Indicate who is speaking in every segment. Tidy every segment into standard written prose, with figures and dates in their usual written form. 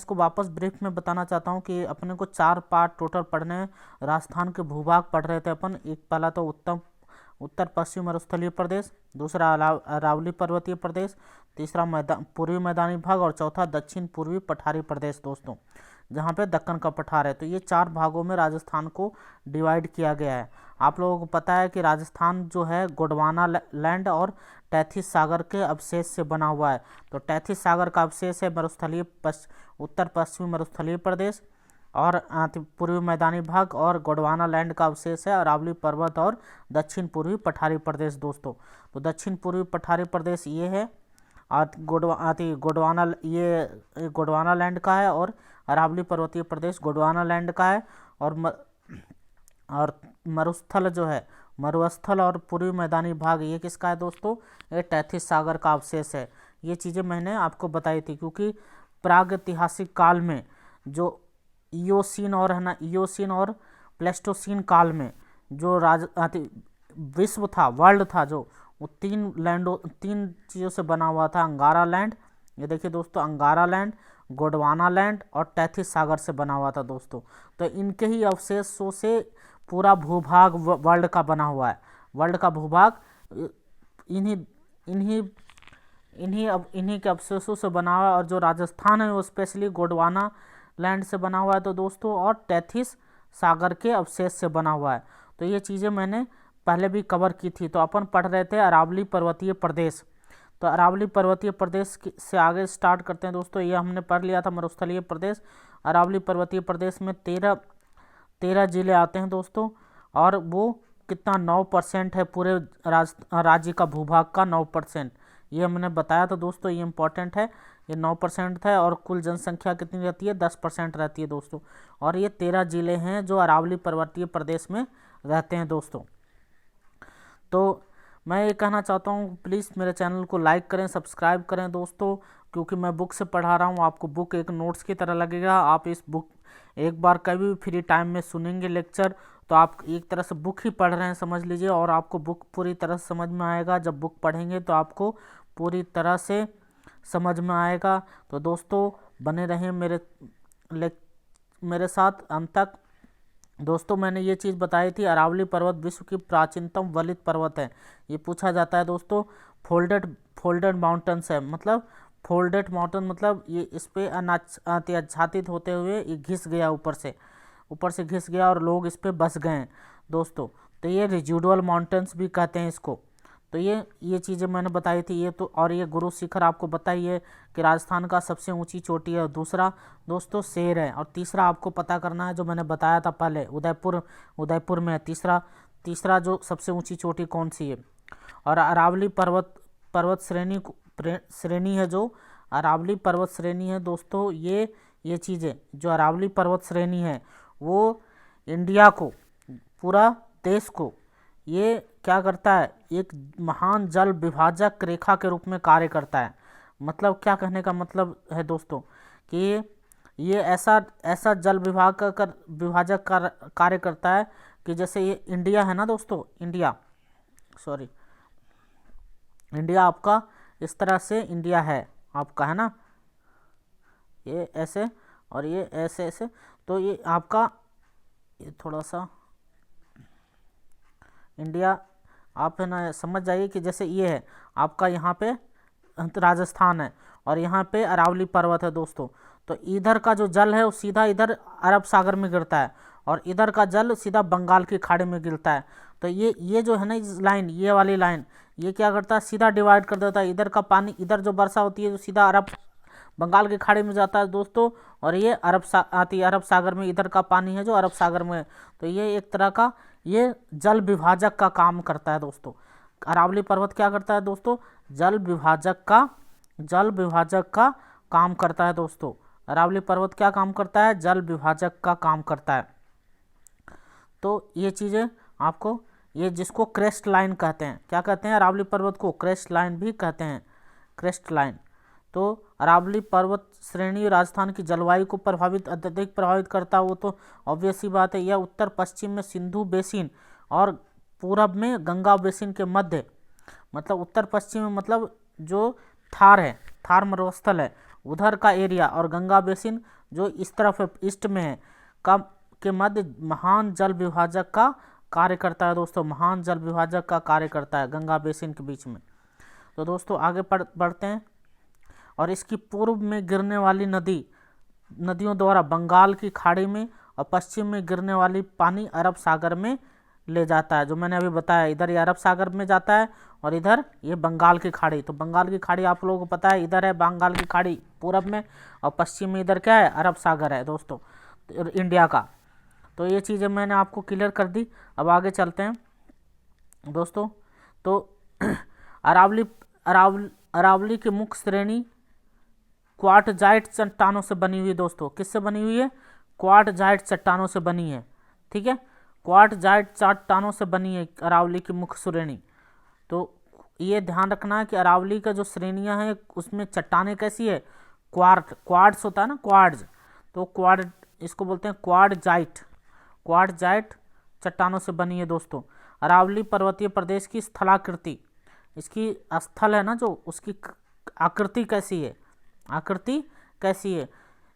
Speaker 1: इसको वापस ब्रीफ में बताना चाहता हूँ कि अपने को 4 पार्ट टोटल पढ़ने हैं। राजस्थान के भूभाग पढ़ रहे थे अपन। एक पहला तो उत्तर पश्चिम मरुस्थलीय प्रदेश, दूसरा अरावली पर्वतीय प्रदेश, तीसरा पूर्वी मैदानी भाग और चौथा दक्षिण पूर्वी पठारी प्रदेश दोस्तों, जहाँ पे दक्कन का पठार है। तो ये 4 भागों में राजस्थान को डिवाइड किया गया है। आप लोगों को पता है कि राजस्थान जो है गोंडवाना लैंड और तैथिस सागर के अवशेष से बना हुआ है। तो तैथिस सागर का अवशेष है उत्तर पश्चिमी मरुस्थलीय प्रदेश और पूर्वी मैदानी भाग, और गोंडवाना लैंड का अवशेष है अरावली पर्वत और दक्षिण पूर्वी पठारी प्रदेश दोस्तों। तो दक्षिण पूर्वी पठारी प्रदेश ये है, गोंडवाना ये गोंडवाना लैंड का है, और अरावली पर्वतीय प्रदेश गोंडवाना लैंड का है, और मरुस्थल जो है, मरुस्थल और पूर्वी मैदानी भाग ये किसका है दोस्तों? ये तैथिस सागर का अवशेष है। ये चीज़ें मैंने आपको बताई थी, क्योंकि प्रागैतिहासिक काल में जो इयोसीन और प्लेस्टोसीन काल में जो विश्व था, वर्ल्ड था, जो वो 3 चीज़ों से बना हुआ था। अंगारा लैंड, ये देखिए दोस्तों, अंगारा लैंड, गोंडवाना लैंड और तैथिस सागर से बना हुआ था दोस्तों। तो इनके ही अवशेषों से पूरा भूभाग वर्ल्ड का बना हुआ है। वर्ल्ड का भूभाग इन्हीं के अवशेषों से बना हुआ है, और जो राजस्थान है वो स्पेशली गोंडवाना लैंड से बना हुआ है तो दोस्तों, और तैथिस सागर के अवशेष से बना हुआ है। तो ये चीज़ें मैंने पहले भी कवर की थी। तो अपन पढ़ रहे थे अरावली पर्वतीय प्रदेश। तो अरावली पर्वतीय प्रदेश से आगे स्टार्ट करते हैं दोस्तों। ये हमने पढ़ लिया था मरुस्थलीय प्रदेश। अरावली पर्वतीय प्रदेश में 13 जिले आते हैं दोस्तों, और वो कितना 9% है पूरे राज्य का भूभाग का, 9%। ये हमने बताया था दोस्तों, ये इंपॉर्टेंट है। ये 9% है, और कुल जनसंख्या कितनी रहती है? 10% रहती है दोस्तों। और ये 13 जिले हैं जो अरावली पर्वतीय प्रदेश में रहते हैं दोस्तों। तो मैं ये कहना चाहता हूँ, प्लीज़ मेरे चैनल को लाइक करें, सब्सक्राइब करें दोस्तों, क्योंकि मैं बुक से पढ़ा रहा हूँ। आपको बुक एक नोट्स की तरह लगेगा। आप इस बुक एक बार कभी भी फ्री टाइम में सुनेंगे लेक्चर, तो आप एक तरह से बुक ही पढ़ रहे हैं समझ लीजिए, और आपको बुक पूरी तरह से समझ में आएगा। जब बुक पढ़ेंगे तो आपको पूरी तरह से समझ में आएगा। तो दोस्तों बने रहें मेरे साथ अंत तक। दोस्तों मैंने ये चीज़ बताई थी, अरावली पर्वत विश्व की प्राचीनतम वलित पर्वत है। ये पूछा जाता है दोस्तों। फोल्डेड माउंटेन्स है, मतलब फोल्डेड माउंटेन मतलब ये इस पे आच्छादित होते हुए ये घिस गया, ऊपर से घिस गया और लोग इस पे बस गए हैं दोस्तों। तो ये रेजिडुअल माउंटेन्स भी कहते हैं इसको। तो ये चीज़ें मैंने बताई थी। ये तो, और ये गुरु शिखर आपको बताइए कि राजस्थान का सबसे ऊंची चोटी है। दूसरा दोस्तों शेर है, और तीसरा आपको पता करना है जो मैंने बताया था पहले, उदयपुर में है तीसरा जो सबसे ऊंची चोटी कौन सी है। और अरावली पर्वत श्रेणी है, जो अरावली पर्वत श्रेणी है दोस्तों, ये चीज़ें जो अरावली पर्वत श्रेणी है वो इंडिया को, पूरा देश को ये क्या करता है? एक महान जल विभाजक रेखा के रूप में कार्य करता है। मतलब क्या कहने का मतलब है दोस्तों, कि ये ऐसा जल विभाजक कार्य करता है कि जैसे ये इंडिया है ना दोस्तों, इंडिया आपका इस तरह से इंडिया है आपका, है ना, ये ऐसे और ये ऐसे। तो ये आपका, ये थोड़ा सा इंडिया आप है ना समझ जाइए कि जैसे ये है आपका, यहाँ पे राजस्थान है और यहाँ पे अरावली पर्वत है दोस्तों। तो इधर का जो जल है वो सीधा इधर अरब सागर में गिरता है, और इधर का जल सीधा बंगाल की खाड़ी में गिरता है। तो ये जो है ना लाइन, ये वाली लाइन, ये क्या करता है? सीधा डिवाइड कर देता है। इधर का पानी, इधर जो वर्षा होती है जो सीधा बंगाल की खाड़ी में जाता है दोस्तों, और ये अरब सागर में इधर का पानी है जो अरब सागर में है। तो ये एक तरह का ये जल विभाजक का काम करता है दोस्तों। अरावली पर्वत क्या करता है दोस्तों? जल विभाजक का काम करता है दोस्तों। अरावली पर्वत क्या काम करता है? जल विभाजक का काम करता है। तो ये चीज़ें आपको, ये जिसको क्रेस्ट लाइन कहते हैं, क्या कहते हैं? अरावली पर्वत को क्रेस्ट लाइन भी कहते हैं, क्रेस्ट लाइन। तो अरावली पर्वत श्रेणी राजस्थान की जलवायु को अत्यधिक प्रभावित करता है, वो तो ऑब्वियस ही बात है। यह उत्तर पश्चिम में सिंधु बेसिन और पूरब में गंगा बेसिन के मध्य, मतलब उत्तर पश्चिम में मतलब जो थार मरुस्थल है उधर का एरिया और गंगा बेसिन जो इस तरफ ईस्ट में है का के मध्य महान जल विभाजक का कार्य करता है दोस्तों, महान जल विभाजक का कार्य करता है गंगा बेसिन के बीच में। तो दोस्तों आगे बढ़ते हैं। और इसकी पूर्व में गिरने वाली नदियों द्वारा बंगाल की खाड़ी में और पश्चिम में गिरने वाली पानी अरब सागर में ले जाता है। जो मैंने अभी बताया, इधर ये अरब सागर में जाता है और इधर ये बंगाल की खाड़ी। तो बंगाल की खाड़ी आप लोगों को पता है, इधर है बंगाल की खाड़ी पूरब में और पश्चिम में इधर क्या है, अरब सागर है दोस्तों, इंडिया का। तो ये चीज़ें मैंने आपको क्लियर कर दी। अब आगे चलते हैं दोस्तों। तो अरावली की मुख्य श्रेणी क्वार्टजाइट चट्टानों से बनी हुई दोस्तों। किससे बनी हुई है? क्वार्टजाइट चट्टानों से बनी है, ठीक है। क्वार्टजाइट चट्टानों से बनी है अरावली की मुख्य श्रेणी। तो ये ध्यान रखना है कि अरावली का जो श्रेणियां हैं उसमें चट्टानें कैसी है, क्वार्ट्स होता है ना, क्वार्ट्ज। तो क्वार्ट इसको बोलते हैं क्वार्टजाइट चट्टानों से बनी है दोस्तों। अरावली पर्वतीय प्रदेश की स्थलाकृति, इसकी स्थल है ना जो, उसकी आकृति कैसी है, आकृति कैसी है,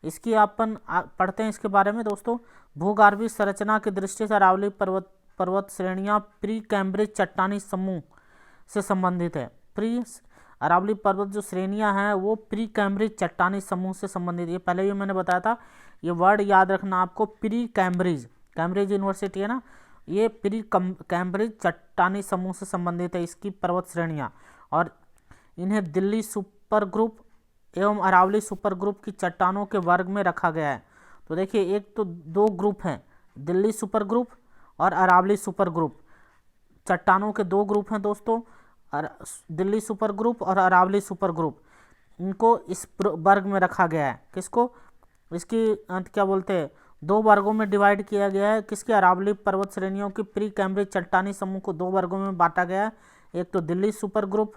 Speaker 1: इसकी अपन पढ़ते हैं इसके बारे में दोस्तों। भूगर्भीय संरचना की दृष्टि से अरावली पर्वत श्रेणियां प्री कैम्ब्रिज चट्टानी समूह से संबंधित है। अरावली पर्वत जो श्रेणियां हैं वो प्री कैम्ब्रिज चट्टानी समूह से संबंधित है। ये पहले भी मैंने बताया था, ये वर्ड याद रखना आपको, प्री कैम्ब्रिज, कैम्ब्रिज यूनिवर्सिटी है ना, ये प्री कैम्ब्रिज चट्टानी समूह से संबंधित है इसकी पर्वत श्रेणियां। और इन्हें दिल्ली सुपर ग्रुप एवं अरावली सुपर ग्रुप की चट्टानों के वर्ग में रखा गया है। तो देखिए, एक तो दो ग्रुप हैं, दिल्ली सुपर ग्रुप और अरावली सुपर ग्रुप, चट्टानों के दो ग्रुप हैं दोस्तों, दिल्ली सुपर ग्रुप और अरावली सुपर ग्रुप। इनको इस वर्ग में रखा गया है। किसको? इसकी क्या बोलते हैं, दो वर्गों में डिवाइड किया गया है। किसके? अरावली पर्वत श्रेणियों की प्री कैम्ब्रिज चट्टानी समूह को दो वर्गों में बांटा गया है। एक तो दिल्ली सुपर ग्रुप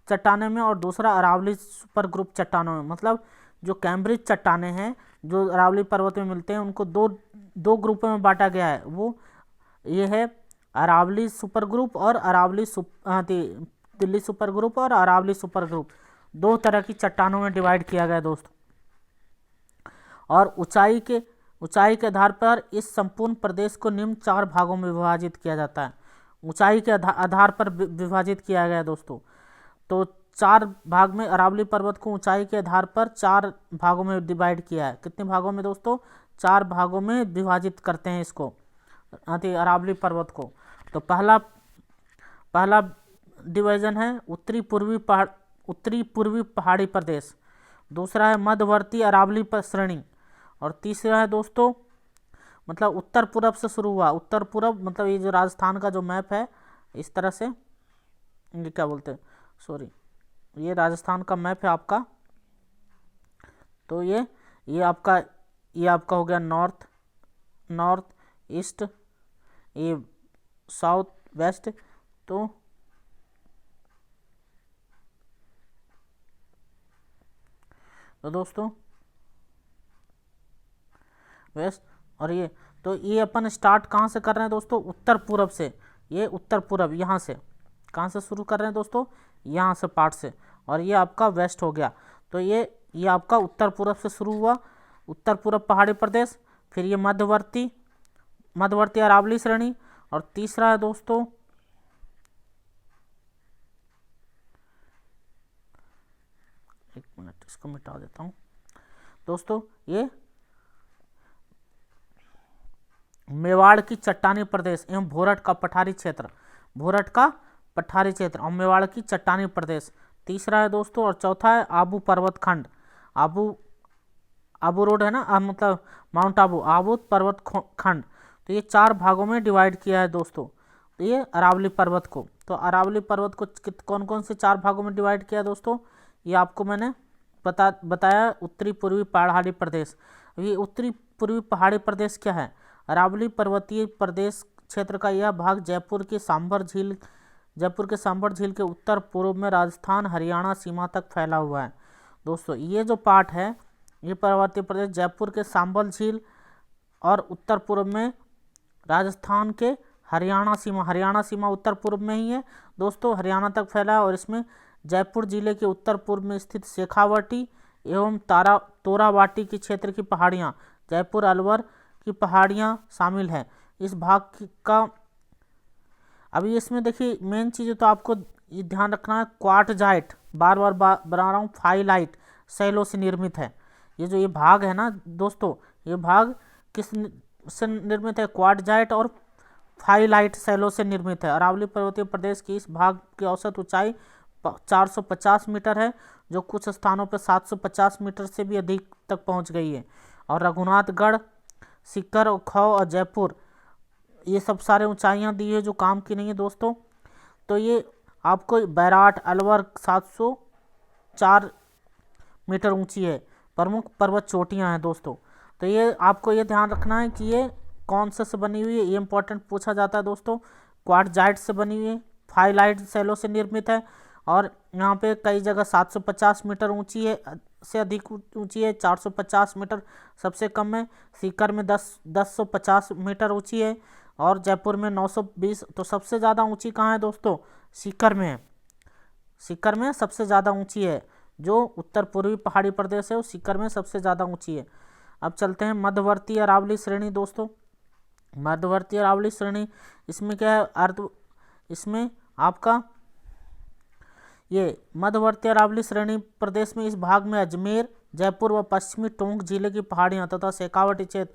Speaker 1: चट्टाने में और दूसरा अरावली सुपर ग्रुप चट्टानों में। मतलब जो कैम्ब्रिज चट्टाने हैं जो अरावली पर्वत में मिलते हैं उनको दो ग्रुपों में बांटा गया है। वो ये है अरावली सुपर ग्रुप और दिल्ली सुपर ग्रुप और अरावली सुपर ग्रुप, दो तरह की चट्टानों में डिवाइड किया गया है दोस्तों। और ऊंचाई के आधार पर इस संपूर्ण प्रदेश को निम्न चार भागों में विभाजित किया जाता है। ऊंचाई के आधार पर विभाजित किया गया है दोस्तों। तो चार भाग में अरावली पर्वत को ऊंचाई के आधार पर चार भागों में डिवाइड किया है। कितने भागों में दोस्तों? चार भागों में विभाजित करते हैं इसको, अरावली पर्वत को। तो पहला डिवीजन है उत्तरी पूर्वी पहाड़ी प्रदेश, दूसरा है मध्यवर्ती अरावली श्रेणी, और तीसरा है दोस्तों मतलब उत्तर पूरब से शुरू हुआ, उत्तर पूरब मतलब ये जो राजस्थान का जो मैप है इस तरह से, ये क्या बोलते हैं, सॉरी, ये राजस्थान का मैप है आपका। तो ये आपका हो गया नॉर्थ ईस्ट, ये साउथ वेस्ट। तो दोस्तों वेस्ट और ये, तो ये अपन स्टार्ट कहाँ से कर रहे हैं दोस्तों? उत्तर पूरब से। ये उत्तर पूरब यहाँ से कहाँ से शुरू कर रहे हैं दोस्तों? यहाँ से पार्ट से, और ये आपका वेस्ट हो गया। तो ये आपका उत्तर पूरब से शुरू हुआ, उत्तर पूरब पहाड़ी प्रदेश, फिर ये मध्यवर्ती अरावली श्रेणी, और तीसरा है दोस्तों एक मिनट इसको मिटा देता हूँ दोस्तों, ये मेवाड़ की चट्टानी प्रदेश एवं भोरट का पठारी क्षेत्र, और मेवाड़ की चट्टानी प्रदेश तीसरा है दोस्तों। और चौथा है आबू पर्वत खंड, आबू रोड है ना, मतलब माउंट आबू पर्वत खंड। तो ये चार भागों में डिवाइड किया है दोस्तों ये अरावली पर्वत को। तो अरावली पर्वत को कौन कौन से चार भागों में डिवाइड किया है दोस्तों? ये आपको मैंने बताया, उत्तरी पूर्वी पहाड़ी प्रदेश। ये उत्तरी पूर्वी पहाड़ी प्रदेश क्या है? अरावली पर्वतीय प्रदेश क्षेत्र का यह भाग जयपुर के सांभर झील के उत्तर पूर्व में राजस्थान हरियाणा सीमा तक फैला हुआ है दोस्तों। ये जो पार्ट है, ये पर्वतीय प्रदेश जयपुर के सांभर झील और उत्तर पूर्व में राजस्थान के हरियाणा सीमा उत्तर पूर्व में ही है दोस्तों, हरियाणा तक फैला है। और इसमें जयपुर जिले के उत्तर पूर्व में स्थित शेखावटी एवं तोराबाटी की क्षेत्र की पहाड़ियाँ, जयपुर अलवर की पहाड़ियाँ शामिल हैं इस भाग का। अभी इसमें देखिए मेन चीज़ तो आपको ये ध्यान रखना है, क्वार्टजाइट, बार बार बना रहा हूँ, फाइलाइट शैलों से निर्मित है। ये जो ये भाग है ना दोस्तों, ये भाग किस से निर्मित है? क्वार्टजाइट और फाइलाइट शैलों से निर्मित है। अरावली पर्वतीय प्रदेश की इस भाग की औसत ऊंचाई 450 मीटर है, जो कुछ स्थानों पर 750 मीटर से भी अधिक तक पहुंच गई है। और रघुनाथगढ़, सीकर, खौ और जयपुर, ये सब सारे ऊंचाइयां दी है जो काम की नहीं है दोस्तों। तो ये आपको बैराट, अलवर 704 मीटर ऊंची है। प्रमुख पर्वत चोटियां हैं दोस्तों। तो ये आपको ये ध्यान रखना है कि ये कौन से बनी हुई है, ये इंपॉर्टेंट पूछा जाता है दोस्तों। क्वार्टजाइट से बनी हुई है, फाइलाइट शैलों से निर्मित है, और यहाँ पे कई जगह 750 मीटर ऊंची है, से अधिक ऊंची है, 450 मीटर सबसे कम है। सीकर में 1050 मीटर ऊंची है, और जयपुर में 920। तो सबसे ज़्यादा ऊंची कहाँ है दोस्तों? सीकर में है। सीकर में सबसे ज़्यादा ऊंची है, जो उत्तर पूर्वी पहाड़ी प्रदेश है वो सीकर में सबसे ज़्यादा ऊंची है। अब चलते हैं मध्यवर्ती अरावली श्रेणी दोस्तों। मध्यवर्ती अरावली श्रेणी, इसमें क्या है? इसमें आपका ये मध्यवर्ती अरावली श्रेणी प्रदेश में इस भाग में अजमेर, जयपुर व पश्चिमी टोंक जिले की पहाड़ियां तथा शेखावटी क्षेत्र,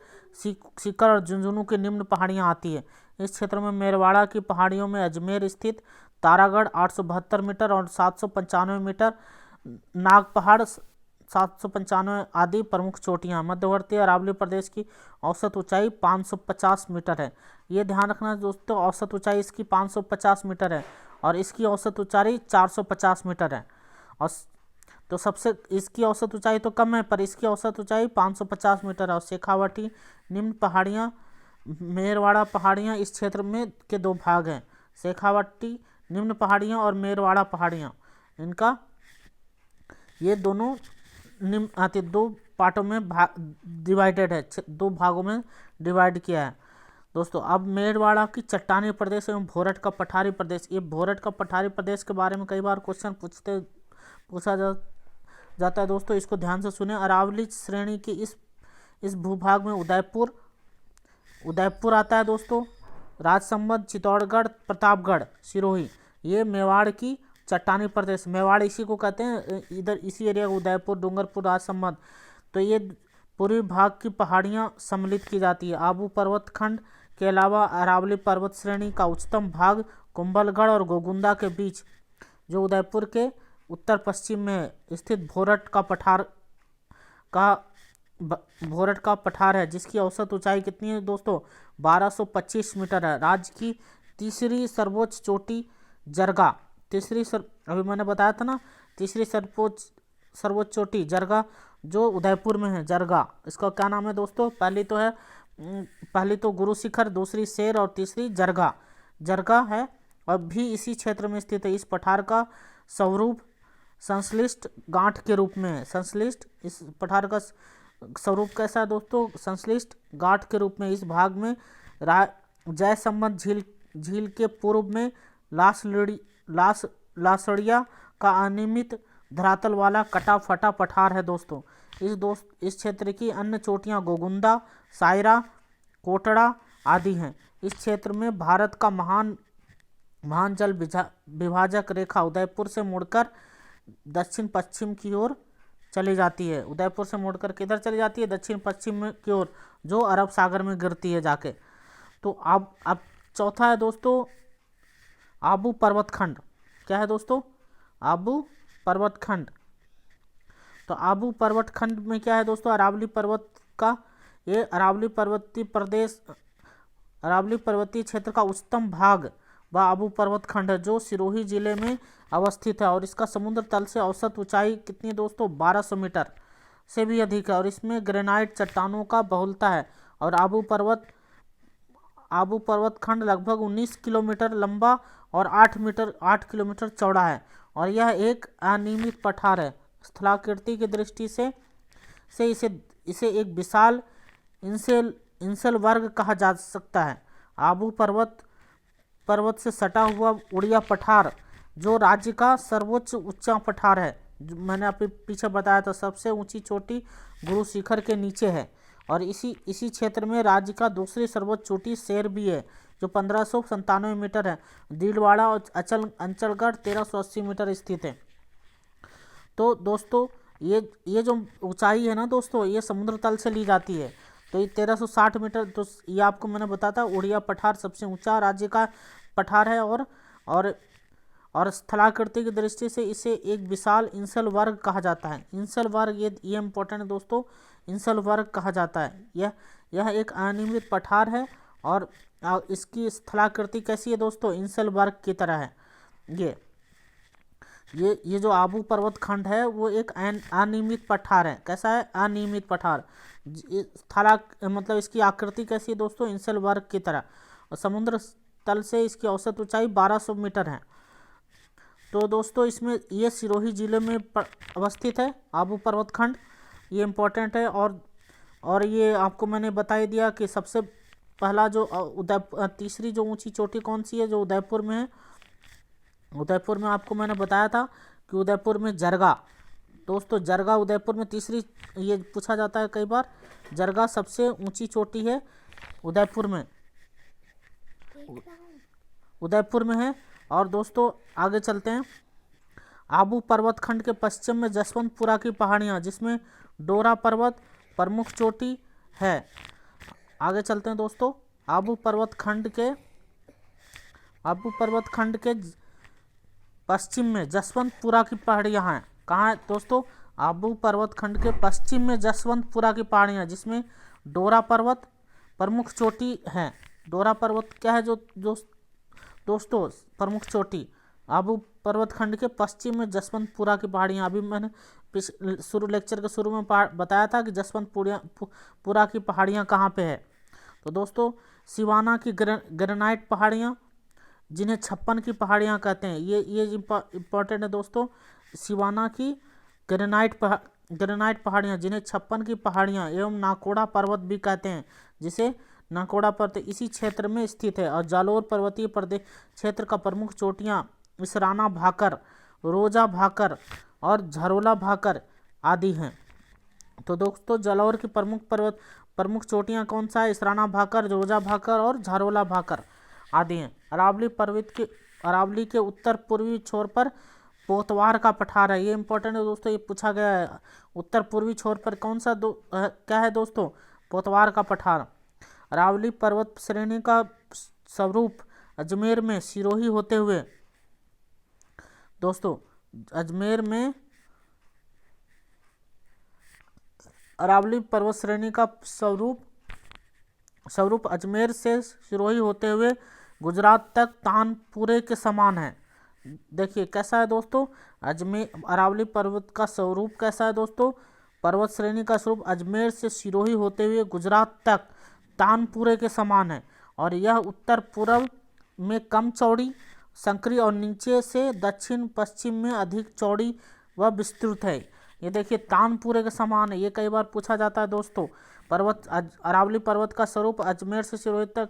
Speaker 1: सीकर और झुंझुनू की निम्न पहाड़ियां आती है। इस क्षेत्र में मेरवाड़ा की पहाड़ियों में अजमेर स्थित तारागढ़ 872 मीटर और 795 मीटर, नाग पहाड़ 795 आदि प्रमुख चोटियां। मध्यवर्ती अरावली प्रदेश की औसत ऊंचाई 550 मीटर है। ये ध्यान रखना दोस्तों, औसत ऊंचाई इसकी 550 मीटर है, और इसकी औसत ऊंचाई 450 मीटर है। और तो सबसे इसकी औसत ऊंचाई तो कम है, पर इसकी औसत ऊंचाई 550 मीटर है। और शेखावटी निम्न पहाड़ियाँ, मेरवाड़ा पहाड़ियाँ इस क्षेत्र में के दो भाग हैं। शेखावटी निम्न पहाड़ियाँ और मेरवाड़ा पहाड़ियाँ, इनका ये दोनों निम्न आती, दो पार्टों में डिवाइडेड है, दो भागों में डिवाइड किया है दोस्तों। अब मेरवाड़ा की चट्टानी प्रदेश एवं भोरट का पठारी प्रदेश। ये भोरट का पठारी प्रदेश के बारे में कई बार क्वेश्चन पूछा जाता है दोस्तों, इसको ध्यान से सुने। अरावली श्रेणी की इस भूभाग में उदयपुर आता है दोस्तों, राजसमंद, चित्तौड़गढ़, प्रतापगढ़, सिरोही, ये मेवाड़ की चट्टानी प्रदेश। मेवाड़ इसी को कहते हैं, इधर इसी एरिया को उदयपुर, डूंगरपुर, राजसमंद। तो ये पूर्वी भाग की पहाड़ियाँ सम्मिलित की जाती है। आबू पर्वत खंड के अलावा अरावली पर्वत श्रेणी का उच्चतम भाग कुंभलगढ़ और गोगुंदा के बीच, जो उदयपुर के उत्तर पश्चिम में स्थित भोरट का पठार है, जिसकी औसत ऊंचाई कितनी है दोस्तों? 1225 मीटर है। राज्य की तीसरी सर्वोच्च चोटी जरगा, अभी मैंने बताया था ना, तीसरी सर्वोच्च चोटी जरगा, जो उदयपुर में है। जरगा, इसका क्या नाम है दोस्तों? पहली तो गुरु शिखर, दूसरी शेर और तीसरी जरगा है, और भी इसी क्षेत्र में स्थित है। इस पठार का स्वरूप संश्लिष्ट गांठ के रूप में है। इस पठार का स्वरूप कैसा है दोस्तों? संश्लिष्ट गांठ के रूप में। इस भाग में जयसंबंध झील के पूर्व में लासड़िया का अनियमित धरातल वाला कटा फटा पठार है दोस्तों। इस क्षेत्र की अन्य चोटियां गोगुंदा, सायरा, कोटड़ा आदि हैं। इस क्षेत्र में भारत का महान जल विभाजक रेखा उदयपुर से मुड़कर दक्षिण पश्चिम की ओर चली जाती है। उदयपुर से मुड़कर किधर चली जाती है? दक्षिण पश्चिम की ओर, जो अरब सागर में गिरती है जाके। तो अब चौथा है दोस्तों आबू पर्वत खंड। क्या है दोस्तों? आबू पर्वत खंड। तो आबू पर्वत खंड में क्या है दोस्तों? अरावली पर्वतीय क्षेत्र का उच्चतम भाग व आबू पर्वत खंड है, जो सिरोही जिले में अवस्थित है, और इसका समुद्र तल से औसत ऊंचाई कितनी है दोस्तों? 1200 मीटर से भी अधिक है, और इसमें ग्रेनाइट चट्टानों का बहुलता है। और आबू पर्वत खंड लगभग 19 किलोमीटर लंबा और 8 किलोमीटर चौड़ा है, और यह एक अनियमित पठार है। स्थलाकृति की दृष्टि से इसे एक विशाल इंसेल वर्ग कहा जा सकता है। आबू पर्वत से सटा हुआ उड़िया पठार, जो राज्य का सर्वोच्च ऊंचा पठार है, मैंने आपको पीछे बताया था, सबसे ऊंची चोटी गुरु शिखर के नीचे है। और इसी क्षेत्र में राज्य का दूसरी सर्वोच्च चोटी शेर भी है, जो 1597 मीटर है। भीलवाड़ा और अंचलगढ़ 1380 मीटर स्थित है। तो दोस्तों ये जो ऊंचाई है ना दोस्तों, ये समुद्र तल से ली जाती है। तो ये 1360 मीटर। तो ये आपको मैंने बताया था, उड़िया पठार सबसे ऊंचा राज्य का पठार है। और स्थलाकृति की दृष्टि से इसे एक विशाल इंसल वर्ग कहा जाता है। इंसल वर्ग, ये इंपॉर्टेंट है दोस्तों, इंसल वर्ग कहा जाता है। यह एक अनियमित पठार है और इसकी स्थलाकृति कैसी है दोस्तों, इंसल वर्ग की तरह है। ये जो आबू पर्वत खंड है वो एक अनियमित पठार है। कैसा है, अनियमित पठार। स्थला मतलब इसकी आकृति कैसी है दोस्तों, इंसल वर्ग की तरह। और समुद्र तल से इसकी औसत ऊंचाई 1200 मीटर है। तो दोस्तों इसमें ये सिरोही जिले में अवस्थित है आबू पर्वत खंड, ये इम्पोर्टेंट है। और ये आपको मैंने बता ही दिया कि सबसे पहला जो तीसरी जो ऊंची चोटी कौन सी है, जो उदयपुर में है। उदयपुर में आपको मैंने बताया था कि उदयपुर में जरगा, दोस्तों जरगा उदयपुर में तीसरी, ये पूछा जाता है कई बार। जरगा सबसे ऊंची चोटी है उदयपुर में, उदयपुर में है। और दोस्तों आगे चलते हैं। आबू पर्वत खंड के पश्चिम में जसवंतपुरा की पहाड़ियाँ, जिसमें डोरा पर्वत प्रमुख चोटी है। आगे चलते हैं दोस्तों। आबू पर्वत खंड के पश्चिम में जसवंतपुरा की पहाड़ियाँ हैं। कहाँ है दोस्तों, आबू पर्वत खंड के पश्चिम में जसवंतपुरा की पहाड़ियाँ, जिसमें डोरा पर्वत प्रमुख चोटी है। डोरा पर्वत क्या है जो दोस्तों प्रमुख चोटी, आबू पर्वत खंड के पश्चिम में जसवंतपुरा की पहाड़ियाँ। अभी मैंने लेक्चर के शुरू में बताया था कि जसवंतपुरा की पहाड़ियाँ कहाँ पे है। तो दोस्तों सिवाना की ग्रेनाइट पहाड़ियाँ, जिन्हें 56 की पहाड़ियाँ कहते हैं, ये इम्पोर्टेंट है दोस्तों। सिवाना की ग्रेनाइट पहाड़ियाँ, जिन्हें 56 की पहाड़ियाँ एवं नाकोड़ा पर्वत भी कहते हैं, जिसे नाकोड़ा पर्वत इसी क्षेत्र में स्थित है। और जालोर पर्वतीय प्रदेश क्षेत्र का प्रमुख चोटियाँ इसराना भाकर, रोजा भाकर और झरोला भाकर आदि हैं। तो दोस्तों जालोर की प्रमुख चोटियाँ कौन सा है, इसराना भाकर, रोजा भाकर और झरोला भाकर आदि हैं। अरावली के उत्तर पूर्वी छोर पर पोतवार का पठार है। ये इंपॉर्टेंट है दोस्तों, ये पूछा गया है। उत्तर पूर्वी छोर पर कौन सा क्या है दोस्तों, पोतवार का पठार। अरावली पर्वत श्रेणी का स्वरूप अजमेर में सिरोही होते हुए, दोस्तों अजमेर में अरावली पर्वत श्रेणी का स्वरूप अजमेर से सिरोही होते हुए गुजरात तक तानपुरे के समान है। देखिए कैसा है दोस्तों, अरावली पर्वत का स्वरूप कैसा है दोस्तों, पर्वत श्रेणी का स्वरूप अजमेर से सिरोही होते हुए गुजरात तक तानपुरे के समान है। और यह उत्तर पूर्व में कम चौड़ी, संकरी और नीचे से दक्षिण पश्चिम में अधिक चौड़ी व विस्तृत है। ये देखिए तानपुरे के समान है, ये कई बार पूछा जाता है दोस्तों। अरावली पर्वत का स्वरूप अजमेर से सिरोही तक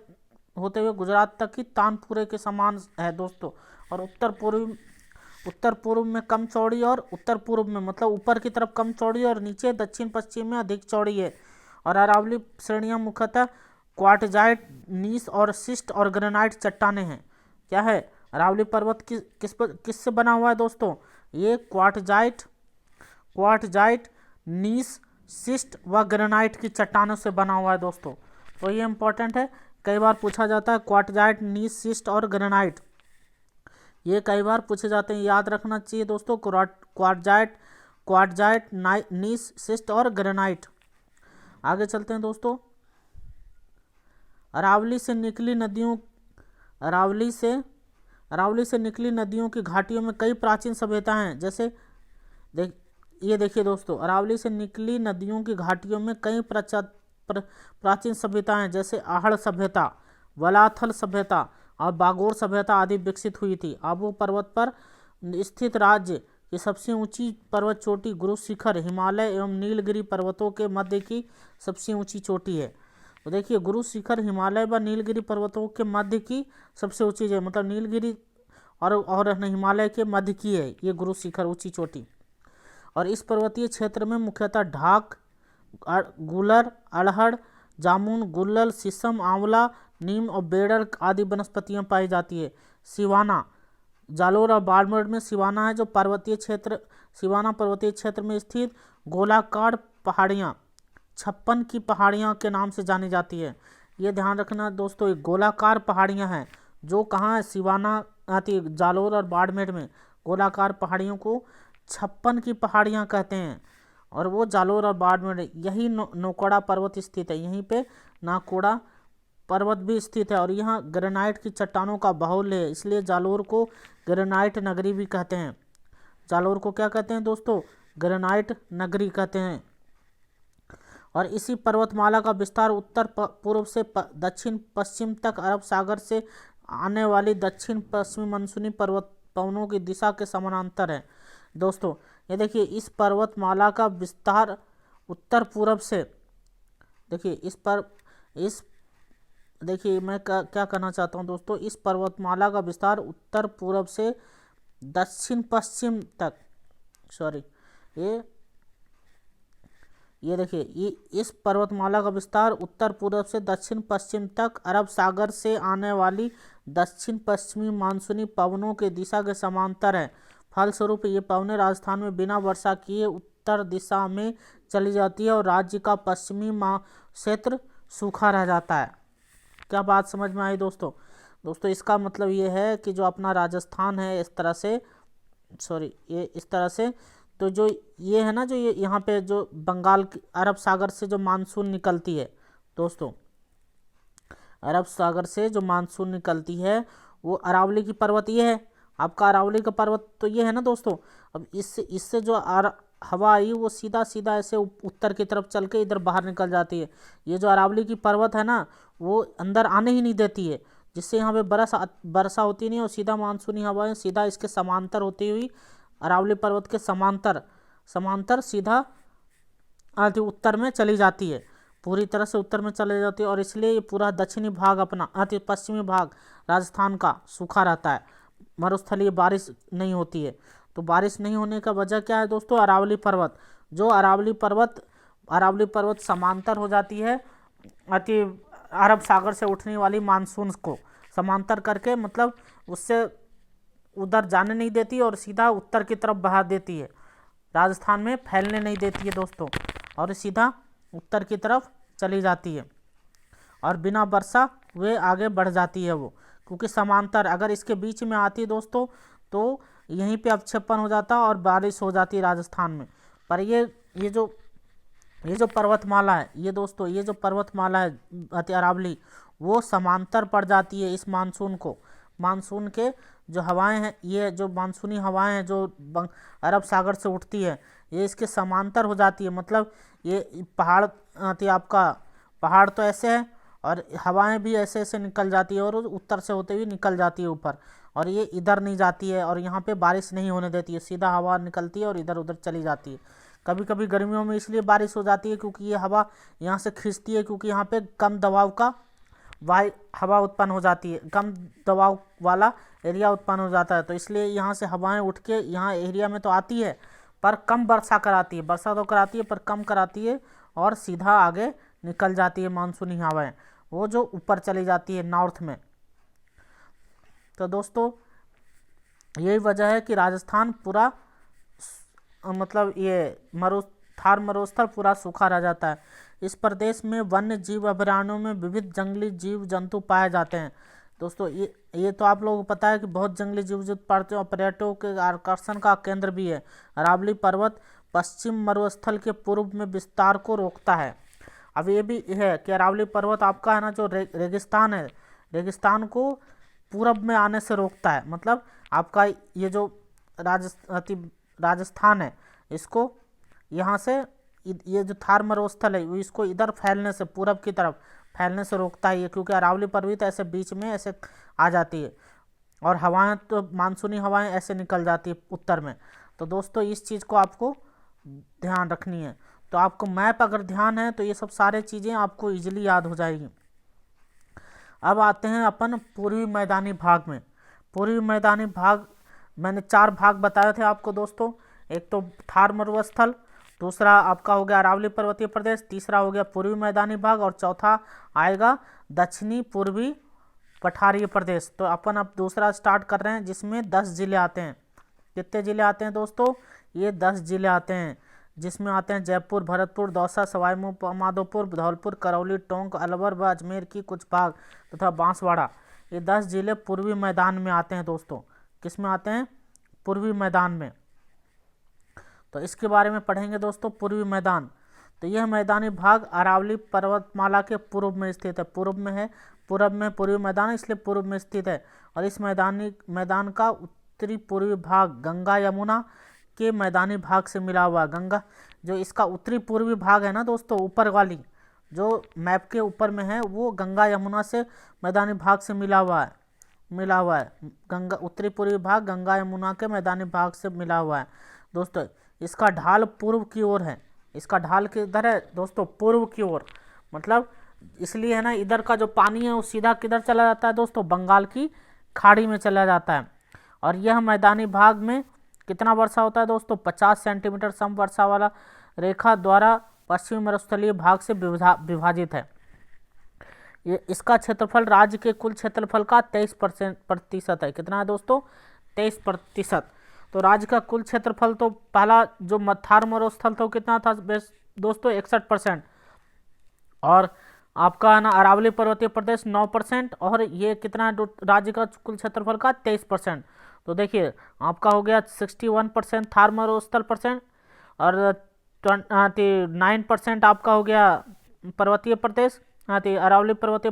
Speaker 1: होते हुए गुजरात तक की तानपुरे के समान है दोस्तों। और उत्तर पूर्व में कम चौड़ी, और उत्तर पूर्व में मतलब ऊपर की तरफ कम चौड़ी और नीचे दक्षिण पश्चिम में अधिक चौड़ी है। और अरावली श्रेणियाँ मुख्यतः क्वार्टजाइट, नीस और शिस्ट और ग्रेनाइट चट्टानें हैं। क्या है, अरावली पर्वत किससे बना हुआ है दोस्तों, ये क्वार्टजाइट, नीस, शिस्ट व ग्रेनाइट की चट्टानों से बना हुआ है दोस्तों। तो ये इंपॉर्टेंट है, कई बार पूछा जाता है। क्वार्टजाइट, नीस, शिस्ट और ग्रेनाइट, ये कई बार पूछे जाते हैं, याद रखना चाहिए दोस्तों। क्वार्टजाइट, नीस, शिस्ट और ग्रेनाइट। आगे चलते हैं दोस्तों। अरावली से निकली नदियों की घाटियों में कई प्राचीन सभ्यताएं हैं। जैसे ये देखिए दोस्तों, अरावली से निकली नदियों की घाटियों में कई प्राचीन सभ्यताएं हैं, जैसे आहड़ सभ्यता, वलाथल सभ्यता और बागोर सभ्यता आदि विकसित हुई थी। आबू पर्वत पर स्थित राज्य की सबसे ऊंची पर्वत चोटी गुरु शिखर हिमालय एवं नीलगिरी पर्वतों के मध्य की सबसे ऊंची चोटी है। तो देखिए गुरु शिखर हिमालय व नीलगिरी पर्वतों के मध्य की सबसे ऊंची है, मतलब नीलगिरी और हिमालय के मध्य की है ये गुरु शिखर ऊंची चोटी। और इस पर्वतीय क्षेत्र में मुख्यतः ढाक, गूलर, अड़हर, जामुन, गुल्लर, शीशम, आंवला, नीम और बेड़र आदि वनस्पतियां पाई जाती है। सिवाना, जालोर और बाड़मेर में सिवाना है जो पर्वतीय क्षेत्र, सिवाना पर्वतीय क्षेत्र में स्थित गोलाकार पहाड़ियाँ 56 की पहाड़ियाँ के नाम से जानी जाती है। ये ध्यान रखना दोस्तों, ये गोलाकार पहाड़ियाँ हैं जो कहाँ है, सिवाना आती है, जालोर और बाड़मेर में गोलाकार पहाड़ियों को 56 की पहाड़ियाँ कहते हैं। और वो जालोर और बाड़मेर, यही नौकोड़ा पर्वत स्थित है, यहीं पे नाकोड़ा पर्वत भी स्थित है। और यहाँ ग्रेनाइट की चट्टानों का बाहुल्य है, इसलिए जालोर को ग्रेनाइट नगरी भी कहते हैं। जालोर को क्या कहते हैं दोस्तों, ग्रेनाइट नगरी कहते हैं। और इसी पर्वतमाला का विस्तार उत्तर पूर्व से दक्षिण पश्चिम तक अरब सागर से आने वाली दक्षिण पश्चिमी मानसूनी पर्वत पवनों की दिशा के समानांतर है। दोस्तों ये देखिए, इस पर्वतमाला का विस्तार उत्तर पूर्व से, देखिए देखिए मैं क्या कहना चाहता हूँ दोस्तों, इस पर्वतमाला का विस्तार उत्तर पूर्व से दक्षिण पश्चिम तक, सॉरी ये देखिए, इस पर्वतमाला का विस्तार उत्तर पूर्व से दक्षिण पश्चिम तक अरब सागर से आने वाली दक्षिण पश्चिमी मानसूनी पवनों के दिशा के समांतर है। फलस्वरूप ये पवनें राजस्थान में बिना वर्षा किए उत्तर दिशा में चली जाती है और राज्य का पश्चिमी क्षेत्र सूखा रह जाता है। क्या बात समझ में आई दोस्तों? दोस्तों इसका मतलब ये है कि जो अपना राजस्थान है इस तरह से, ये इस तरह से, तो जो ये है ना, जो ये यहाँ पे जो बंगाल की अरब सागर से जो मानसून निकलती है दोस्तों, अरब सागर से जो मानसून निकलती है वो अरावली की पर्वत ये है, आपका अरावली का पर्वत तो ये है ना दोस्तों। अब इससे जो हवा आई वो सीधा सीधा ऐसे उत्तर की तरफ चल के इधर बाहर निकल जाती है। ये जो अरावली की पर्वत है ना वो अंदर आने ही नहीं देती है, जिससे यहाँ पे वर्षा होती नहीं और सीधा मानसूनी हवाएं सीधा इसके समांतर होती हुई अरावली पर्वत के समांतर सीधा आदि उत्तर में चली जाती है, पूरी तरह से उत्तर में चले जाती है। और इसलिए ये पूरा दक्षिणी भाग अपना अति पश्चिमी भाग राजस्थान का सूखा रहता है, मरुस्थलीय बारिश नहीं होती है। तो बारिश नहीं होने का वजह क्या है दोस्तों, अरावली पर्वत, जो अरावली पर्वत समांतर हो जाती है अति अरब सागर से उठने वाली मानसून को समांतर करके, मतलब उससे उधर जाने नहीं देती और सीधा उत्तर की तरफ बहा देती है, राजस्थान में फैलने नहीं देती है दोस्तों, और सीधा उत्तर की तरफ चली जाती है और बिना वर्षा हुए आगे बढ़ जाती है वो, क्योंकि समांतर अगर इसके बीच में आती दोस्तों तो यहीं पे अवक्षेपण हो जाता और बारिश हो जाती राजस्थान में। पर ये जो पर्वतमाला है ये दोस्तों, ये जो पर्वतमाला है अति अरावली, वो समांतर पड़ जाती है इस मानसून के जो हवाएं हैं, ये जो मानसूनी हवाएं हैं जो अरब सागर से उठती है ये इसके समांतर हो जाती है। मतलब ये पहाड़ तो ऐसे है और हवाएं भी ऐसे ऐसे निकल जाती है और उत्तर से होते हुए निकल जाती है ऊपर, और ये इधर नहीं जाती है और यहाँ पे बारिश नहीं होने देती है, सीधा हवा निकलती है और इधर उधर चली जाती है। कभी कभी गर्मियों में इसलिए बारिश हो जाती है क्योंकि ये हवा यहाँ से खींचती है, क्योंकि यहाँ पे कम दबाव का हवा उत्पन्न हो जाती है, कम दबाव वाला एरिया उत्पन्न हो जाता है, तो इसलिए यहाँ से हवाएं उठ के यहाँ एरिया में तो आती है पर कम वर्षा कराती है, वर्षा तो कराती है पर कम कराती है और सीधा आगे निकल जाती है मानसूनी हवाएं, वो जो ऊपर चली जाती है नॉर्थ में। तो दोस्तों यही वजह है कि राजस्थान पूरा मतलब ये थार मरुस्थल पूरा सूखा रह जाता है। इस प्रदेश में वन्य जीव अभयारण्यों में विविध जंगली जीव जंतु पाए जाते हैं दोस्तों। ये तो आप लोगों को पता है कि बहुत जंगली जीव जंतु पाते हैं और पर्यटकों के आकर्षण का केंद्र भी है। अरावली पर्वत पश्चिम मरुस्थल के पूर्व में विस्तार को रोकता है। अब ये भी है कि अरावली पर्वत आपका है ना जो रेगिस्तान है, रेगिस्तान को पूरब में आने से रोकता है। मतलब आपका ये जो राजस्थान है इसको यहाँ से ये जो थार मरुस्थल है इसको इधर फैलने से, पूरब की तरफ फैलने से रोकता है ये, क्योंकि अरावली पर्वत ऐसे बीच में ऐसे आ जाती है और हवाएं तो मानसूनी हवाएं ऐसे निकल जाती है उत्तर में। तो दोस्तों इस चीज़ को आपको ध्यान रखनी है। तो आपको मैप अगर ध्यान है तो ये सब सारे चीज़ें आपको इजीली याद हो जाएगी। अब आते हैं अपन पूर्वी मैदानी भाग में। पूर्वी मैदानी भाग मैंने 4 भाग बताए थे आपको दोस्तों। एक तो थार मरुस्थल, दूसरा आपका हो गया अरावली पर्वतीय प्रदेश, तीसरा हो गया पूर्वी मैदानी भाग, और चौथा आएगा दक्षिणी पूर्वी पठारीय प्रदेश। तो अपन अब दूसरा स्टार्ट कर रहे हैं, जिसमें 10 जिले आते हैं। कितने जिले आते हैं दोस्तों? ये 10 जिले आते हैं, जिसमें आते हैं जयपुर, भरतपुर, दौसा, सवाई माधोपुर, धौलपुर, करौली, टोंक, अलवर व अजमेर की कुछ भाग तथा बांसवाड़ा। ये 10 जिले पूर्वी मैदान में आते हैं दोस्तों। किस में आते हैं? पूर्वी मैदान में। तो इसके बारे में पढ़ेंगे दोस्तों। पूर्वी मैदान, तो यह मैदानी भाग अरावली पर्वतमाला के पूर्व में स्थित है। पूर्व में है, पूर्व में पूर्वी मैदान, इसलिए पूर्व में स्थित है। और इस मैदान का उत्तरी पूर्वी भाग गंगा यमुना के मैदानी भाग से मिला हुआ है। गंगा, जो इसका उत्तरी पूर्वी भाग है ना दोस्तों, ऊपर वाली जो मैप के ऊपर में है, वो गंगा यमुना से मैदानी भाग से मिला हुआ है। गंगा उत्तरी पूर्वी भाग गंगा यमुना के मैदानी भाग से मिला हुआ है दोस्तों। इसका ढाल पूर्व की ओर है। इसका ढाल किधर है दोस्तों? पूर्व की ओर। मतलब इसलिए है ना, इधर का जो पानी है वो सीधा किधर चला जाता है दोस्तों? बंगाल की खाड़ी में चला जाता है। और यह मैदानी भाग में कितना वर्षा होता है दोस्तों? 50 सेंटीमीटर सम वर्षा वाला रेखा द्वारा पश्चिमी मरुस्थलीय भाग से विभाजित है। ये इसका क्षेत्रफल राज्य के कुल क्षेत्रफल का 23% है। कितना है दोस्तों? 23%। तो राज्य का कुल क्षेत्रफल, तो पहला जो थार मरुस्थल था वो कितना था दोस्तों? 61%। और आपका है ना अरावली पर्वतीय प्रदेश 9%, और ये कितना है राज्य का कुल क्षेत्रफल का? 23%। तो देखिए आपका हो गया 61% थार मरुस्थल परसेंट, और 9% आपका हो गया पर्वतीय प्रदेश, अरावली पर्वतीय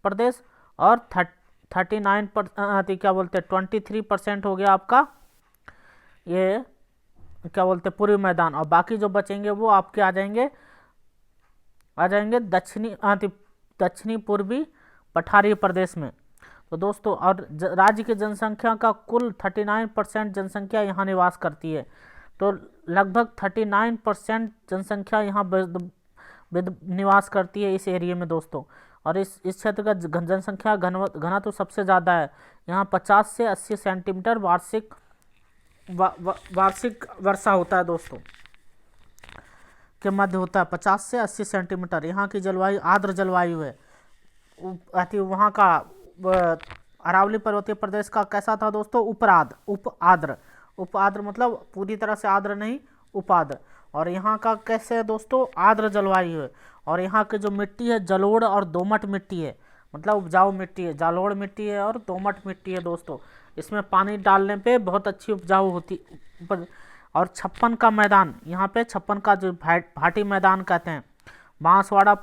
Speaker 1: प्रदेश, और 23% हो गया आपका ये क्या बोलते हैं पूर्वी मैदान। और बाकी जो बचेंगे वो आपके आ जाएंगे दक्षिणी पूर्वी पठारी प्रदेश में। तो दोस्तों, और राज्य की जनसंख्या का कुल 39% जनसंख्या यहाँ निवास करती है। तो लगभग 39% जनसंख्या यहाँ निवास करती है इस एरिया में दोस्तों। और इस क्षेत्र का जनसंख्या घना तो सबसे ज़्यादा है। यहाँ 50 से 80 सेंटीमीटर वार्षिक वर्षा होता है दोस्तों, के मध्य होता है 50 से 80 सेंटीमीटर। यहाँ की जलवायु आर्द्र जलवायु है। वहाँ का अरावली पर्वतीय प्रदेश का कैसा था दोस्तों? उप आर्द्र मतलब पूरी तरह से आर्द्र नहीं, उपाद्र। और यहाँ का कैसे है दोस्तों? आर्द्र जलवायु है। और यहाँ की जो मिट्टी है जलोढ़ और दोमट मिट्टी है, मतलब उपजाऊ मिट्टी है। जलोढ़ मिट्टी है और दोमट मिट्टी है दोस्तों। इसमें पानी डालने पे बहुत अच्छी उपजाऊ होती। और 56 का मैदान, यहाँ पे 56 का जो भाटी मैदान कहते हैं, बांसवाड़ा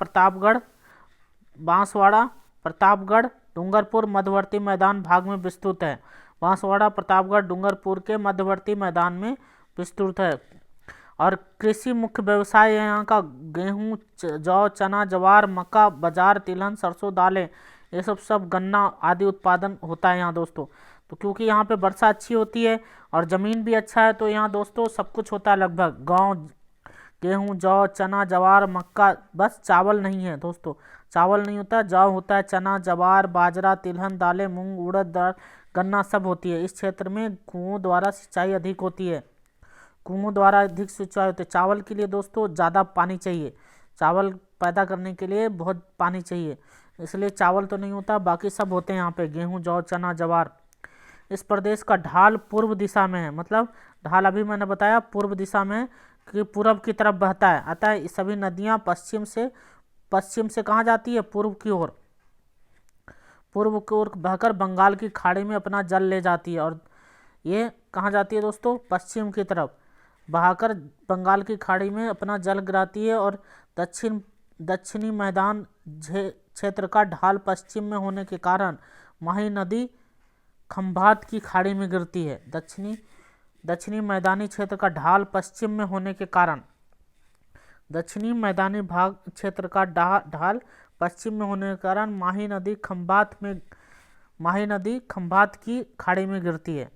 Speaker 1: प्रतापगढ़ डूंगरपुर मध्यवर्ती मैदान भाग में विस्तृत है। बांसवाड़ा प्रतापगढ़ डूंगरपुर के मध्यवर्ती मैदान में विस्तृत है। और कृषि मुख्य व्यवसाय यहाँ का गेहूँ, जौ, चना, जवार, मक्का, बाजार, तिलहन, सरसों, दालें, ये सब गन्ना आदि उत्पादन होता है यहाँ दोस्तों। तो क्योंकि यहाँ पे वर्षा अच्छी होती है और ज़मीन भी अच्छा है, तो यहाँ दोस्तों सब कुछ होता है लगभग। गेहूँ, जौ, चना, जवार, मक्का, बस चावल नहीं है दोस्तों। चावल नहीं होता, जौ होता है, चना, जवार, बाजरा, तिलहन, दालें, मूंग, उड़द दाल, गन्ना सब होती है। इस क्षेत्र में कुओं द्वारा सिंचाई अधिक होती है। चावल के लिए दोस्तों ज़्यादा पानी चाहिए। चावल पैदा करने के लिए बहुत पानी चाहिए, इसलिए चावल तो नहीं होता, बाकी सब होते हैं यहाँ पे, गेहूँ, जौ, चना, जवार। इस प्रदेश का ढाल पूर्व दिशा में है, मतलब ढाल अभी मैंने बताया पूर्व दिशा में है कि पूर्व की तरफ बहता है। अतः सभी नदियाँ पश्चिम से कहाँ जाती है? पूर्व की ओर बहकर बंगाल की खाड़ी में अपना जल ले जाती है। और ये कहाँ जाती है दोस्तों? पश्चिम की तरफ बहाकर बंगाल की खाड़ी में अपना जल गिराती है। और दक्षिणी मैदान क्षेत्र का ढाल पश्चिम में होने के कारण माही नदी खंभात की खाड़ी में गिरती है। दक्षिणी मैदानी क्षेत्र का ढाल पश्चिम में होने के कारण दक्षिणी मैदानी भाग क्षेत्र का ढाल पश्चिम में होने के कारण माही नदी खंभात की खाड़ी में गिरती है।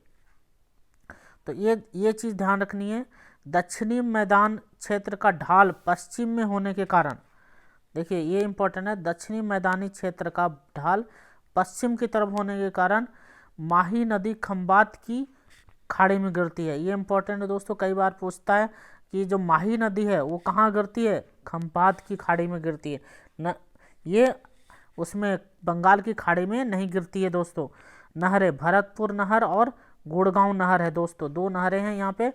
Speaker 1: तो ये चीज़ ध्यान रखनी है। दक्षिणी मैदान क्षेत्र का ढाल पश्चिम में होने के कारण, देखिए ये इंपॉर्टेंट है, दक्षिणी मैदानी क्षेत्र का ढाल पश्चिम की तरफ होने के कारण माही नदी खंभात की खाड़ी में गिरती है। ये इंपॉर्टेंट है दोस्तों, कई बार पूछता है कि जो माही नदी है वो कहाँ गिरती है, खम्पात की खाड़ी में गिरती है न, ये उसमें बंगाल की खाड़ी में नहीं गिरती है दोस्तों। नहरें, भरतपुर नहर और गुड़गांव नहर है दोस्तों, दो नहरें हैं यहाँ पे।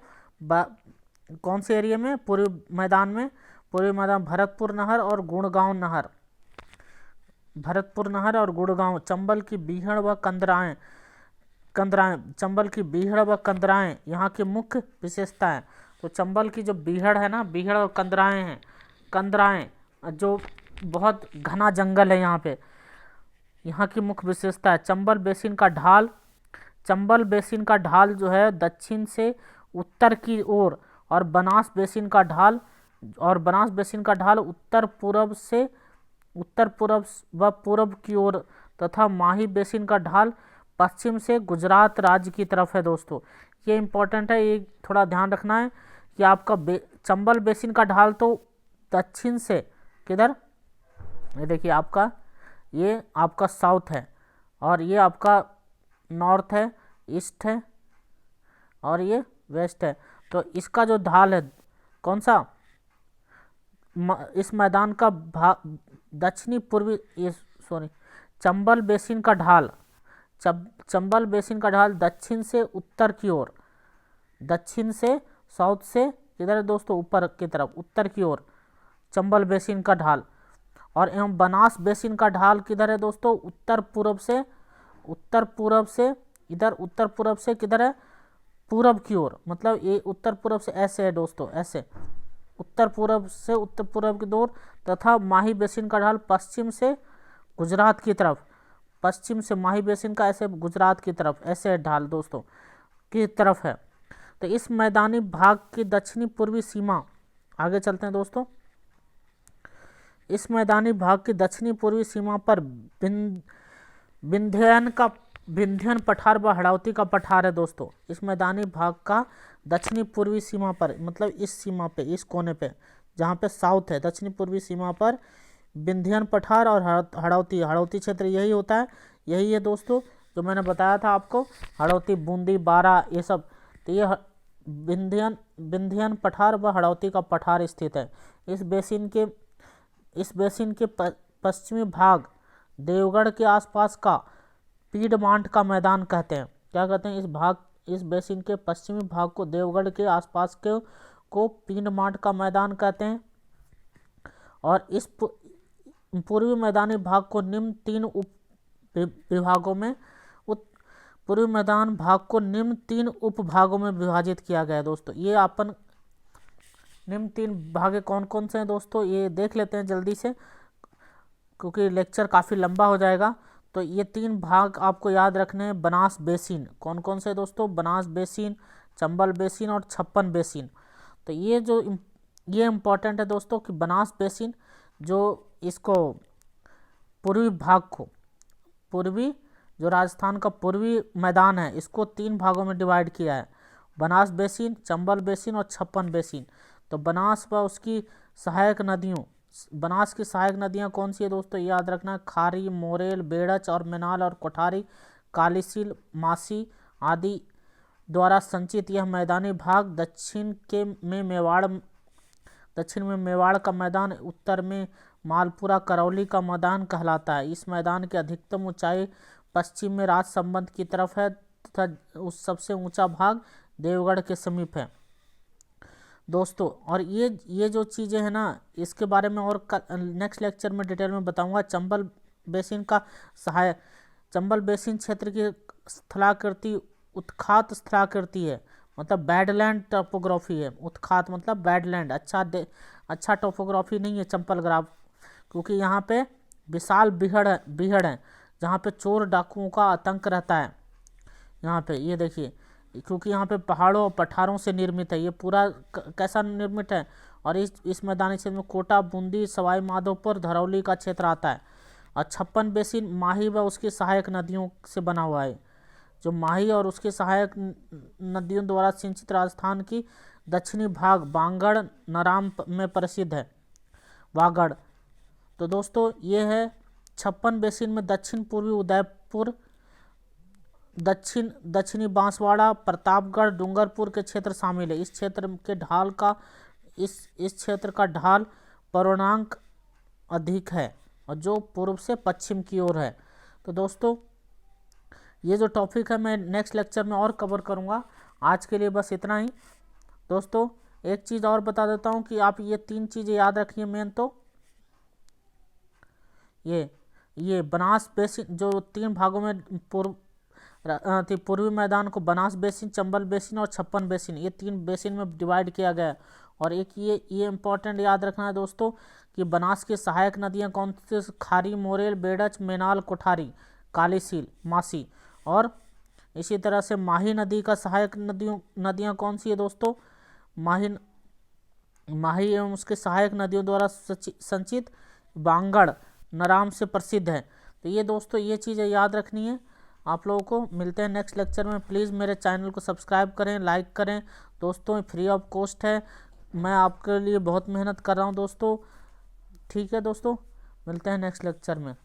Speaker 1: कौन से एरिया में, पूर्वी मैदान में, पूर्वी मैदान, भरतपुर नहर और गुड़गांव नहर, भरतपुर नहर और गुड़गांव। चंबल की बीहड़ व कंदराएं, चंबल की बीहड़ व कंदराएं यहाँ की मुख्य विशेषताएं। तो चंबल की जो बीहड़ है ना, बीहड़ और कंदराएं हैं, कंदराएं जो बहुत घना जंगल है यहाँ पे, यहाँ की मुख्य विशेषता है। चंबल बेसिन का ढाल, चंबल बेसिन का ढाल जो है दक्षिण से उत्तर की ओर, और बनास बेसिन का ढाल, बनास बेसिन का ढाल उत्तर पूर्व व पूर्व की ओर, तथा माही बेसिन का ढाल पश्चिम से गुजरात राज्य की तरफ है दोस्तों। ये इंपॉर्टेंट है, ये थोड़ा ध्यान रखना है कि आपका चंबल बेसिन का ढाल तो दक्षिण से किधर, ये देखिए आपका, ये आपका साउथ है, और ये आपका नॉर्थ है, ईस्ट है, और ये वेस्ट है। तो इसका जो ढाल है कौन सा, इस मैदान का भाग दक्षिणी पूर्वी, ये सॉरी, चंबल बेसिन का ढाल, चंबल बेसिन का ढाल दक्षिण से उत्तर की ओर, दक्षिण से, साउथ से किधर है दोस्तों, ऊपर की तरफ, उत्तर की ओर चंबल बेसिन का ढाल। और एवं बनास बेसिन का ढाल किधर है दोस्तों, उत्तर पूर्व से, इधर उत्तर पूर्व से किधर है, पूरब की ओर, मतलब ये उत्तर पूर्व से ऐसे है दोस्तों, ऐसे उत्तर पूर्व से उत्तर पूर्व की ओर। तथा माही बेसिन का ढाल पश्चिम से गुजरात की तरफ, पश्चिम से माही बेसिन का ऐसे गुजरात की तरफ, ऐसे ढाल दोस्तों की तरफ है। तो इस मैदानी भाग की दक्षिणी पूर्वी सीमा, आगे चलते हैं दोस्तों, इस मैदानी भाग की दक्षिणी पूर्वी सीमा पर विंध्यन पठार व हड़ौती का पठार है दोस्तों। इस मैदानी भाग का दक्षिणी पूर्वी सीमा पर, मतलब इस सीमा पे, इस कोने पे जहाँ पे साउथ है, दक्षिणी पूर्वी सीमा पर विंध्यन पठार और हड़ौती क्षेत्र यही होता है, यही है दोस्तों जो मैंने बताया था आपको, हड़ौती, बूंदी, बारा, ये सब। तो ये विंध्यन पठार व हड़ौती का पठार स्थित है। इस बेसिन के पश्चिमी भाग देवगढ़ के आसपास का पीडमांट का मैदान कहते हैं। क्या कहते हैं, इस बेसिन के पश्चिमी भाग को देवगढ़ के आसपास को पीडमांट का मैदान कहते हैं। और इस पूर्वी मैदानी भाग को निम्न तीन उप विभागों में, पूर्वी मैदान भाग को निम्न तीन उपभागों में विभाजित किया गया है दोस्तों। ये अपन निम्न तीन भागे कौन कौन से हैं दोस्तों, ये देख लेते हैं जल्दी से, क्योंकि लेक्चर काफ़ी लंबा हो जाएगा। तो ये तीन भाग आपको याद रखने हैं। बनास बेसिन कौन कौन से दोस्तों, बनास बेसिन, चंबल बेसिन और छप्पन बेसिन। तो ये इम्पॉर्टेंट है दोस्तों कि बनास बेसिन जो इसको पूर्वी भाग को, पूर्वी जो राजस्थान का पूर्वी मैदान है, इसको तीन भागों में डिवाइड किया है, बनास बेसिन, चंबल बेसिन और छप्पन बेसिन। तो बनास व उसकी सहायक नदियों, बनास की सहायक नदियां कौन सी है दोस्तों, याद रखना, खारी, मोरेल, बेड़च और मेनाल और कोठारी, कालीसील, मासी आदि द्वारा संचित यह मैदानी भाग दक्षिण में मेवाड़ का मैदान, उत्तर में मालपुरा करौली का मैदान कहलाता है। इस मैदान की अधिकतम ऊंचाई पश्चिम में राज संबंध की तरफ है तथा उस सबसे ऊंचा भाग देवगढ़ के समीप है दोस्तों। और ये जो चीज़ें हैं ना, इसके बारे में और नेक्स्ट लेक्चर में डिटेल में बताऊंगा। चंबल बेसिन का सहायक, चंबल बेसिन क्षेत्र की स्थलाकृति उत्खात स्थलाकृति है, मतलब बैडलैंड टोपोग्राफी है। उत्खात मतलब बैडलैंड, अच्छा टोपोग्राफी नहीं है चंबल ग्राफ, क्योंकि यहाँ पे विशाल बीहड़ है जहाँ पे चोर डाकुओं का आतंक रहता है। यहाँ पे ये देखिए, क्योंकि यहाँ पे पहाड़ों और पठारों से निर्मित है। ये पूरा कैसा निर्मित है, और इस मैदानी क्षेत्र में कोटा, बूंदी, सवाई माधोपुर, धरौली का क्षेत्र आता है। और छप्पन बेसिन माही व उसकी सहायक नदियों से बना हुआ है, जो माही और उसकी सहायक नदियों द्वारा सिंचित राजस्थान की दक्षिणी भाग बांगड़ नराम में प्रसिद्ध है, वागड़। तो दोस्तों ये है छप्पन बेसिन में दक्षिण पूर्वी उदयपुर दक्षिणी बांसवाड़ा, प्रतापगढ़, डूंगरपुर के क्षेत्र शामिल है। इस क्षेत्र के ढाल का इस क्षेत्र का ढाल पूर्णांक अधिक है और जो पूर्व से पश्चिम की ओर है। तो दोस्तों ये जो टॉपिक है मैं नेक्स्ट लेक्चर में और कवर करूँगा। आज के लिए बस इतना ही। दोस्तों एक चीज़ और बता देता हूँ कि आप ये 3 चीज़ें याद रखिए मेन। तो ये बनास बेसिन जो 3 भागों में पूर्वी मैदान को बनास बेसिन, चंबल बेसिन और छप्पन बेसिन, ये 3 बेसिन में डिवाइड किया गया है। और एक ये इंपॉर्टेंट याद रखना है दोस्तों कि बनास की सहायक नदियाँ कौन सी? खारी, मोरेल, बेड़च, मेनाल, कोठारी, कालीसील, मासी। और इसी तरह से माही नदी का सहायक नदियाँ कौन सी है दोस्तों? माही एवं उसके सहायक नदियों द्वारा संचित बांगड़ नाम से प्रसिद्ध है। तो ये दोस्तों ये चीज़ें याद रखनी है आप लोगों को। मिलते हैं नेक्स्ट लेक्चर में। प्लीज़ मेरे चैनल को सब्सक्राइब करें, लाइक करें दोस्तों, फ्री ऑफ कॉस्ट है। मैं आपके लिए बहुत मेहनत कर रहा हूँ दोस्तों। ठीक है दोस्तों, मिलते हैं नेक्स्ट लेक्चर में।